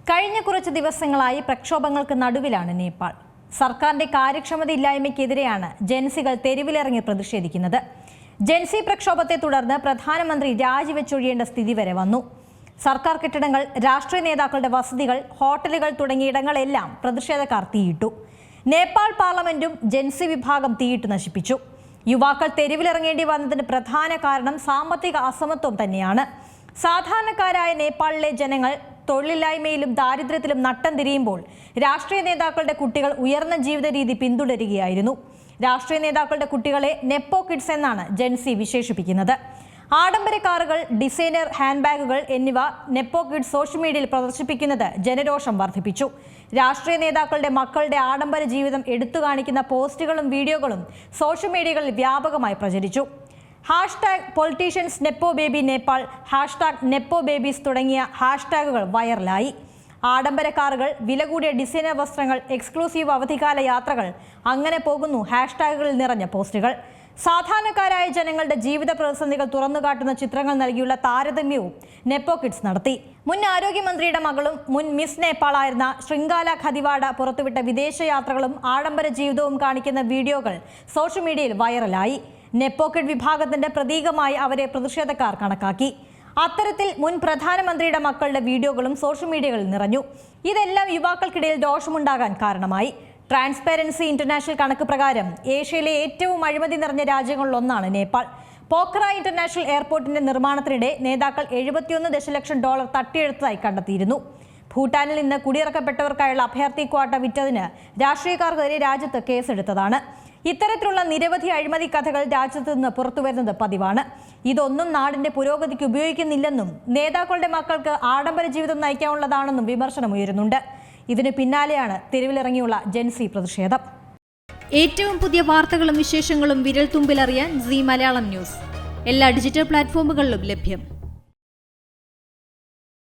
കഴിഞ്ഞ കുറച്ച് ദിവസങ്ങളായി പ്രക്ഷോഭങ്ങൾക്ക് നടുവിലാണ് നേപ്പാൾ. സർക്കാരിന്റെ കാര്യക്ഷമതയില്ലായ്മയ്ക്കെതിരെയാണ് ജൻസികൾ തെരുവിലിറങ്ങി പ്രതിഷേധിക്കുന്നത്. ജൻസി പ്രക്ഷോഭത്തെ തുടർന്ന് പ്രധാനമന്ത്രി രാജിവെച്ചൊഴിയേണ്ട സ്ഥിതി വരെ വന്നു. സർക്കാർ കെട്ടിടങ്ങൾ, രാഷ്ട്രീയ നേതാക്കളുടെ വസതികൾ, ഹോട്ടലുകൾ തുടങ്ങിയ ഇടങ്ങളെല്ലാം പ്രതിഷേധക്കാർ തീയിട്ടു. നേപ്പാൾ പാർലമെന്റും ജൻസി വിഭാഗം തീയിട്ട് നശിപ്പിച്ചു. യുവാക്കൾ തെരുവിലിറങ്ങേണ്ടി വന്നതിന് പ്രധാന കാരണം സാമ്പത്തിക അസമത്വം തന്നെയാണ്. സാധാരണക്കാരായ നേപ്പാളിലെ ജനങ്ങൾ തൊഴിലില്ലായ്മയിലും ദാരിദ്ര്യത്തിലും നട്ടം തിരിയുമ്പോൾ രാഷ്ട്രീയ നേതാക്കളുടെ കുട്ടികൾ ഉയർന്ന ജീവിത രീതി പിന്തുടരുകയായിരുന്നു. രാഷ്ട്രീയ നേതാക്കളുടെ കുട്ടികളെ നെപ്പോ കിഡ്സ് എന്നാണ് ജൻസി വിശേഷിപ്പിക്കുന്നത്. ആഡംബര കാറുകൾ, ഡിസൈനർ ഹാൻഡ് ബാഗുകൾ എന്നിവ നെപ്പോ കിഡ്സ് സോഷ്യൽ മീഡിയയിൽ പ്രദർശിപ്പിക്കുന്നത് ജനരോഷം വർദ്ധിപ്പിച്ചു. രാഷ്ട്രീയ നേതാക്കളുടെ മക്കളുടെ ആഡംബര ജീവിതം എടുത്തു കാണിക്കുന്ന പോസ്റ്റുകളും വീഡിയോകളും സോഷ്യൽ മീഡിയകളിൽ വ്യാപകമായി പ്രചരിച്ചു. #പൊളിറ്റീഷ്യൻസ് നെപ്പോ ബേബി നേപ്പാൾ, #നെപ്പോ ബേബീസ് തുടങ്ങിയ ഹാഷ്ടാഗുകൾ വൈറലായി. ആഡംബര കാറുകൾ, വില കൂടിയ ഡിസൈനർ വസ്ത്രങ്ങൾ, എക്സ്ക്ലൂസീവ് അവധിക്കാല യാത്രകൾ, അങ്ങനെ പോകുന്നു ഹാഷ്ടാഗുകളിൽ നിറഞ്ഞ പോസ്റ്റുകൾ. സാധാരണക്കാരായ ജനങ്ങളുടെ ജീവിത പ്രതിസന്ധികൾ തുറന്നുകാട്ടുന്ന ചിത്രങ്ങൾ നൽകിയുള്ള താരതമ്യവും നെപ്പോ കിഡ്സ് നടത്തി. മുൻ ആരോഗ്യമന്ത്രിയുടെ മകളും മുൻ മിസ് നേപ്പാളായിരുന്ന ശൃംഗാല ഖതിവാഡ പുറത്തുവിട്ട വിദേശയാത്രകളും ആഡംബര ജീവിതവും കാണിക്കുന്ന വീഡിയോകൾ സോഷ്യൽ മീഡിയയിൽ വൈറലായി. നെപ്പോ കിഡ് വിഭാഗത്തിന്റെ പ്രതീകമായി അവരെ പ്രതിഷേധക്കാർ കണക്കാക്കി. അത്തരത്തിൽ മുൻ പ്രധാനമന്ത്രിയുടെ മക്കളുടെ വീഡിയോകളും സോഷ്യൽ മീഡിയകളിൽ നിറഞ്ഞു. ഇതെല്ലാം യുവാക്കൾക്കിടയിൽ ദോഷമുണ്ടാകാൻ കാരണമായി. ട്രാൻസ്പെറൻസി ഇന്റർനാഷണൽ കണക്ക് പ്രകാരം ഏഷ്യയിലെ ഏറ്റവും അഴിമതി നിറഞ്ഞ രാജ്യങ്ങളിലൊന്നാണ് നേപ്പാൾ. പോഖ്ര ഇന്റർനാഷണൽ എയർപോർട്ടിന്റെ നിർമ്മാണത്തിനിടെ നേതാക്കൾ $71 ദശലക്ഷം തട്ടിയെടുത്തതായി കണ്ടെത്തിയിരുന്നു. ഭൂട്ടാനിൽ നിന്ന് കുടിയിറക്കപ്പെട്ടവർക്കായുള്ള അഭയാർത്ഥി ക്വാട്ട വിറ്റതിന് രാഷ്ട്രീയക്കാർക്കെതിരെ രാജ്യത്ത് കേസെടുത്തതാണ്. ഇത്തരത്തിലുള്ള നിരവധി അഴിമതി കഥകൾ രാജ്യത്ത് നിന്ന് പുറത്തുവരുന്നത് പതിവാണ്. ഇതൊന്നും നാടിന്റെ പുരോഗതിക്ക് ഉപയോഗിക്കുന്നില്ലെന്നും നേതാക്കളുടെ മക്കൾക്ക് ആഡംബര ജീവിതം നയിക്കാനുള്ളതാണെന്നും വിമർശനമുയരുന്നുണ്ട്. ഇതിന് പിന്നാലെയാണ് തെരുവിലിറങ്ങിയുള്ള ജൻസി പ്രതിഷേധം. ഏറ്റവും പുതിയ വാർത്തകളും വിശേഷങ്ങളും വിരൽ തുമ്പിലറിയാൻ സീ മലയാളം ന്യൂസ് എല്ലാ ഡിജിറ്റൽ പ്ലാറ്റ്ഫോമുകളിലും ലഭ്യം.